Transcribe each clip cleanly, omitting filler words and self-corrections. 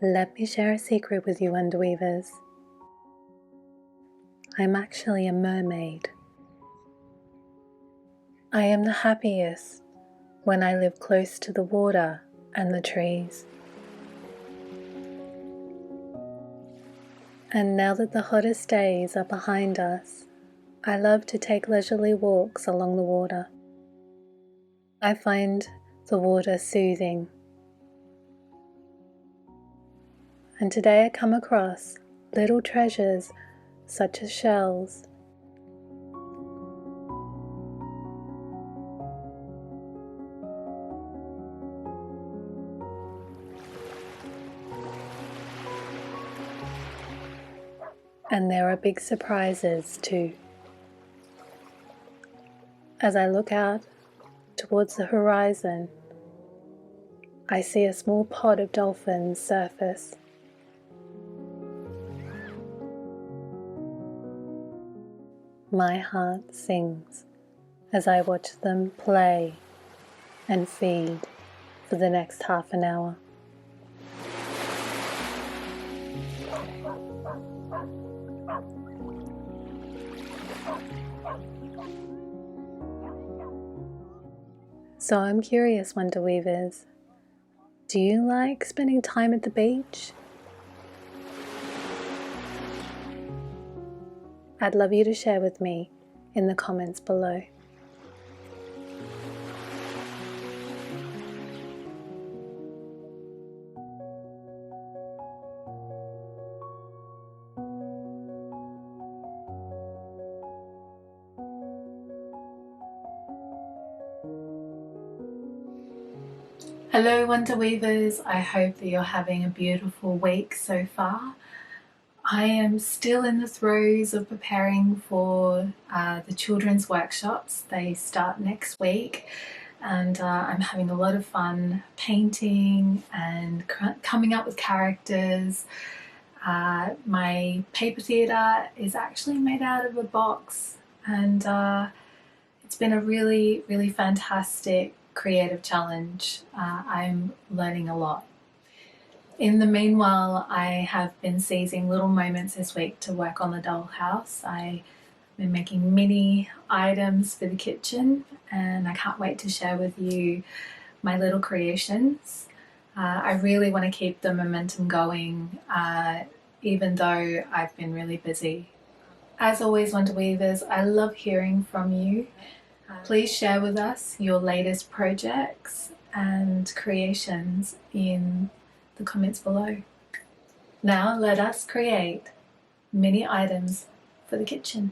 Let me share a secret with you, Underweavers. I'm actually a mermaid. I am the happiest when I live close to the water and the trees. And now that the hottest days are behind us, I love to take leisurely walks along the water. I find the water soothing. And today I come across little treasures such as shells. And there are big surprises too. As I look out towards the horizon, I see a small pod of dolphins surface. My heart sings as I watch them play and feed for the next half an hour. So I'm curious, Wonder Weavers, do you like spending time at the beach? I'd love you to share with me in the comments below. Hello Wonder Weavers, I hope that you're having a beautiful week so far. I am still in the throes of preparing for the children's workshops. They start next week and I'm having a lot of fun painting and coming up with characters. My paper theatre is actually made out of a box and it's been a really fantastic creative challenge. I'm learning a lot. In the meanwhile, I have been seizing little moments this week to work on the dollhouse. I've been making mini items for the kitchen and I can't wait to share with you my little creations. I really want to keep the momentum going even though I've been really busy. As always, Wonder Weavers, I love hearing from you. Please share with us your latest projects and creations in the comments below. Now let us create mini items for the kitchen.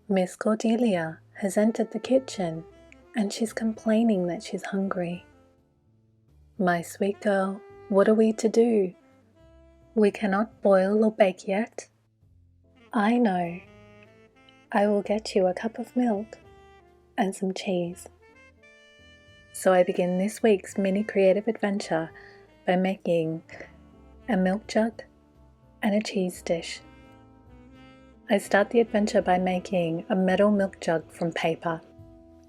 Miss Cordelia has entered the kitchen and she's complaining that she's hungry. My sweet girl, what are we to do? We cannot boil or bake yet. I know. I will get you a cup of milk and some cheese. So I begin this week's mini creative adventure by making a milk jug and a cheese dish. I start the adventure by making a metal milk jug from paper.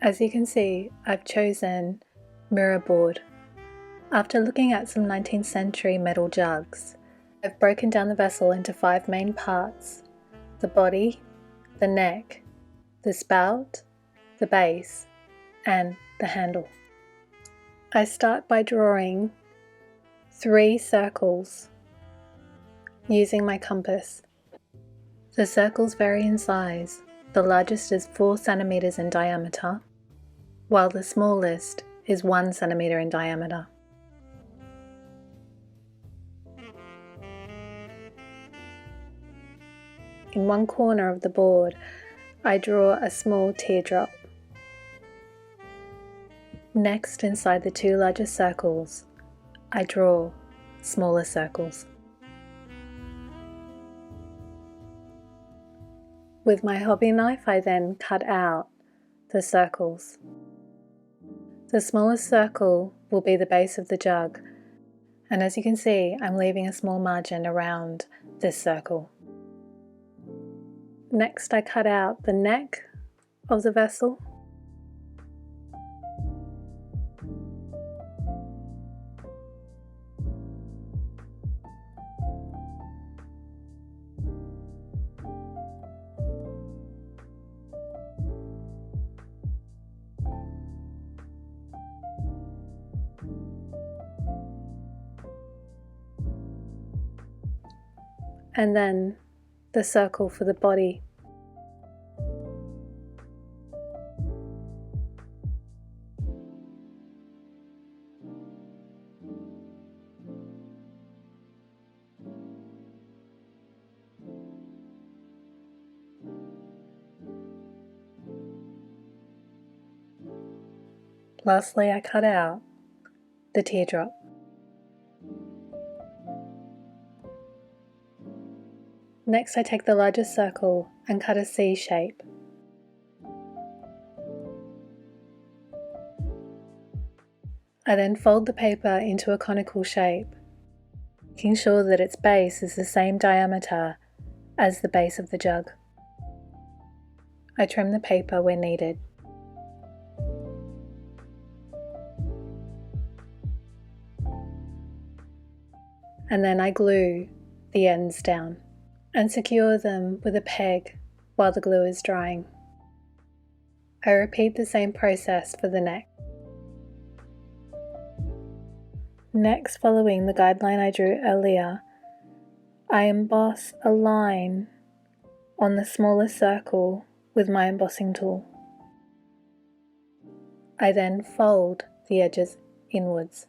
As you can see, I've chosen mirror board. After looking at some 19th century metal jugs, I've broken down the vessel into 5 main parts: the body, the neck, the spout, the base, and the handle. I start by drawing 3 circles using my compass. The circles vary in size. The largest is 4 centimeters in diameter, while the smallest is 1 centimeter in diameter. In one corner of the board, I draw a small teardrop. Next, inside the 2 largest circles, I draw smaller circles. With my hobby knife, I then cut out the circles. The smallest circle will be the base of the jug, and as you can see, I'm leaving a small margin around this circle. Next, I cut out the neck of the vessel. And then the circle for the body. Lastly, I cut out the teardrop. Next, I take the largest circle and cut a C shape. I then fold the paper into a conical shape, making sure that its base is the same diameter as the base of the jug. I trim the paper where needed. And then I glue the ends down and secure them with a peg while the glue is drying. I repeat the same process for the neck. Next, following the guideline I drew earlier, I emboss a line on the smallest circle with my embossing tool. I then fold the edges inwards.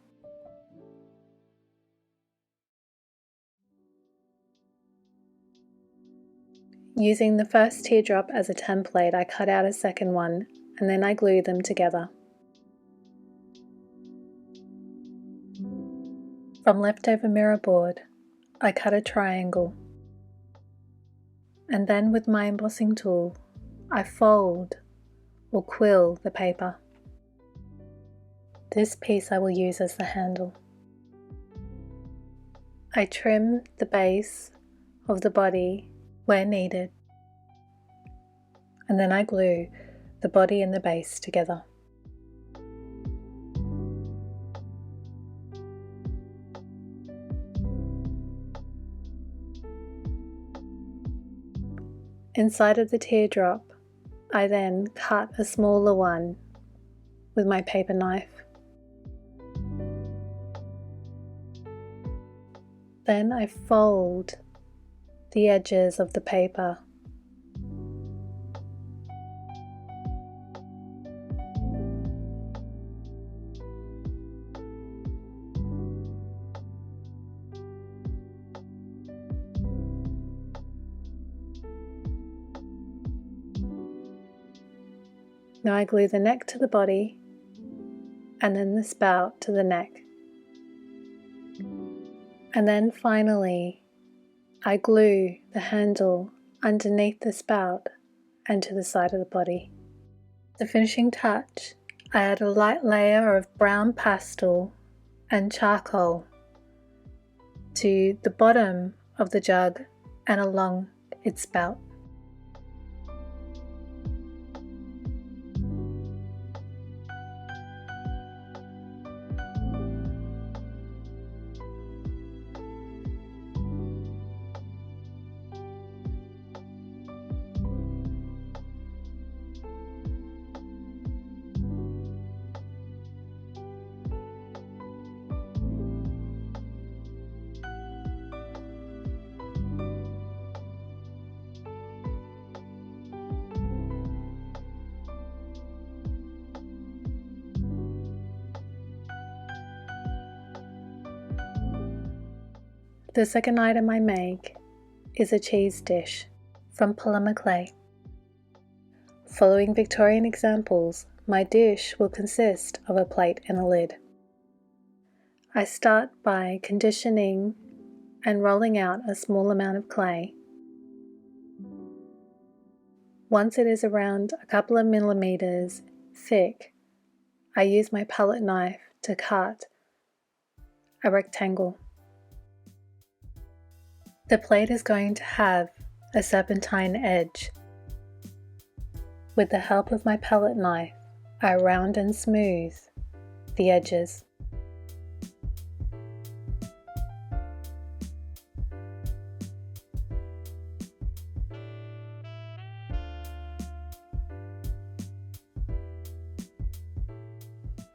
Using the first teardrop as a template, I cut out a second one and then I glue them together. From leftover mirror board, I cut a triangle, and then with my embossing tool, I fold or quill the paper. This piece I will use as the handle. I trim the base of the body where needed, and then I glue the body and the base together. Inside of the teardrop, I then cut a smaller one with my paper knife. Then I fold the edges of the paper. Now I glue the neck to the body and then the spout to the neck. And then finally, I glue the handle underneath the spout and to the side of the body. The finishing touch, I add a light layer of brown pastel and charcoal to the bottom of the jug and along its spout. The second item I make is a cheese dish from polymer clay. Following Victorian examples, my dish will consist of a plate and a lid. I start by conditioning and rolling out a small amount of clay. Once it is around a couple of millimeters thick, I use my palette knife to cut a rectangle. The plate is going to have a serpentine edge. With the help of my palette knife, I round and smooth the edges.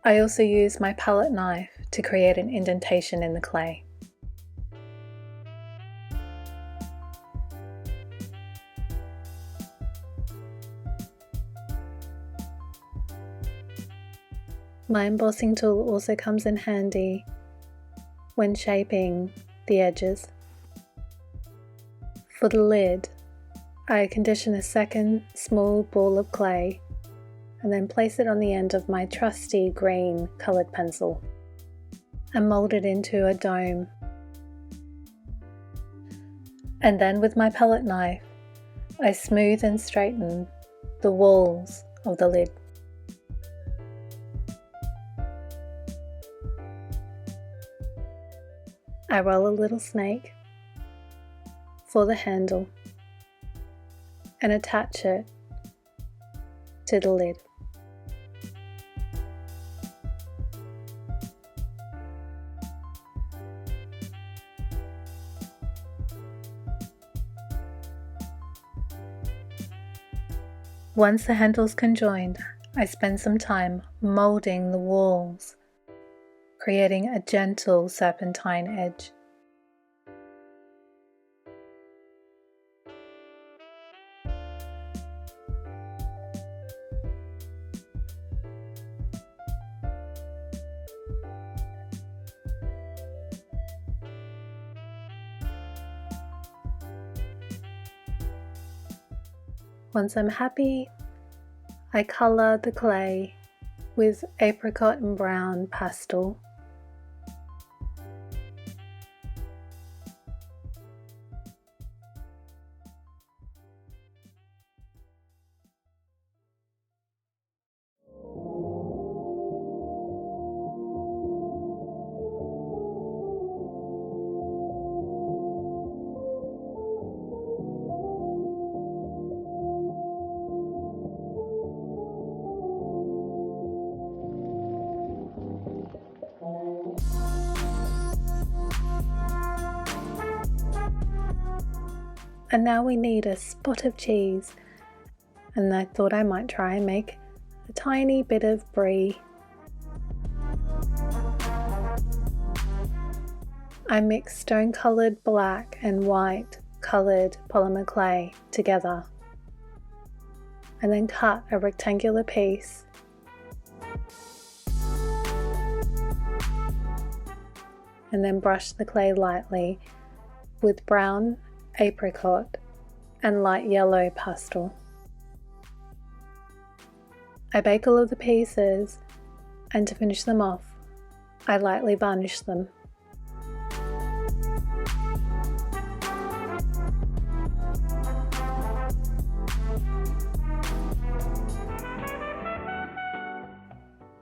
I also use my palette knife to create an indentation in the clay. My embossing tool also comes in handy when shaping the edges. For the lid, I condition a second small ball of clay and then place it on the end of my trusty green coloured pencil and mould it into a dome. And then with my palette knife, I smooth and straighten the walls of the lid. I roll a little snake for the handle and attach it to the lid. Once the handle's conjoined, I spend some time moulding the walls, creating a gentle serpentine edge. Once I'm happy, I colour the clay with apricot and brown pastel. And now we need a spot of cheese, and I thought I might try and make a tiny bit of brie. I mix stone coloured black and white coloured polymer clay together and then cut a rectangular piece and then brush the clay lightly with brown apricot and light yellow pastel. I bake all of the pieces, and to finish them off, I lightly varnish them.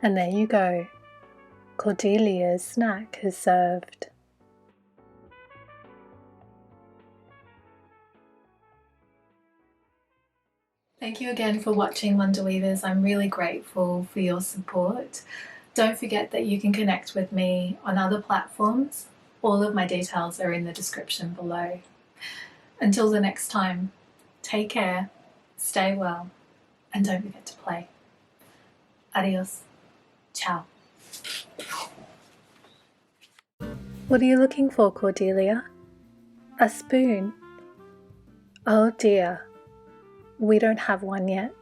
And there you go, Cordelia's snack is served. Thank you again for watching, Wonder Weavers. I'm really grateful for your support. Don't forget that you can connect with me on other platforms. All of my details are in the description below. Until the next time, take care, stay well, and don't forget to play. Adios. Ciao. What are you looking for, Cordelia? A spoon? Oh dear. We don't have one yet.